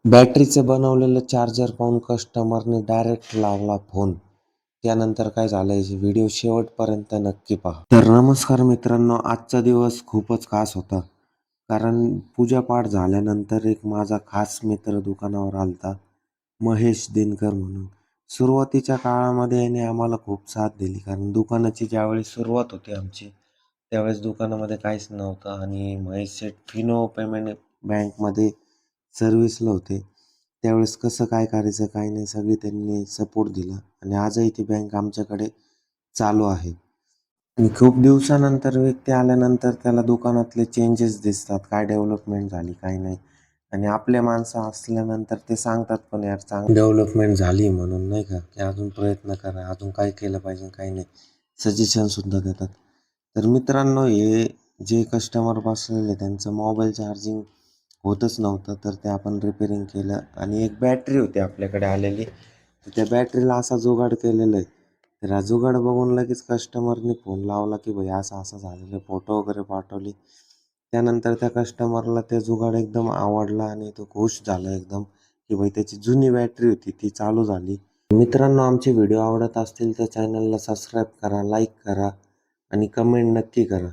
बॅटरीचं बनवलेलं चार्जर पाहून कस्टमरने डायरेक्ट लावला फोन. त्यानंतर काय झालं व्हिडिओ शेवटपर्यंत नक्की पहा. तर नमस्कार मित्रांनो, आजचा दिवस खूपच खास होता. कारण पूजापाठ झाल्यानंतर एक माझा खास मित्र दुकानावर आलता, महेश दिनकर म्हणून. सुरुवातीच्या काळामध्ये याने आम्हाला खूप साथ दिली, कारण दुकानाची ज्यावेळेस सुरुवात होती आमची, त्यावेळेस दुकानामध्ये काहीच नव्हतं आणि महेश शेठ फिनो पेमेंट बँकमध्ये सर्व्हिसला होते. त्यावेळेस कसं काय करायचं काय नाही सगळी त्यांनी सपोर्ट दिला आणि आजही ती बँक आमच्याकडे चालू आहे. आणि खूप दिवसानंतर व्यक्ती आल्यानंतर त्याला दुकानातले चेंजेस दिसतात, काय डेव्हलपमेंट झाली काय नाही. आणि आपले माणसं असल्यानंतर ते सांगतात पण यार चांगली डेव्हलपमेंट झाली म्हणून नाही का, की अजून प्रयत्न करा, अजून काय केलं पाहिजे काही नाही, सजेशनसुद्धा देतात. तर मित्रांनो, हे जे कस्टमर बसलेले त्यांचं मोबाईल चार्जिंग होतच नव्हतं, तर ते आपण रिपेअरिंग केलं आणि एक बॅटरी होती आपल्याकडे आलेली, तर त्या बॅटरीला असा जुगाड केलेला आहे. तर हा जुगाड बघून लगेच कस्टमरने फोन लावला, की भाई असं-असं झालेलं आहे, फोटो वगैरे पाठवली. त्यानंतर त्या कस्टमरला ते जुगाड एकदम आवडला आणि तो खुश झाला एकदम, की भाई त्याची जुनी बॅटरी होती ती चालू झाली. मित्रांनो, आमचे व्हिडिओ आवडत असतील तर चॅनलला सबस्क्राईब करा, लाईक करा आणि कमेंट नक्की करा.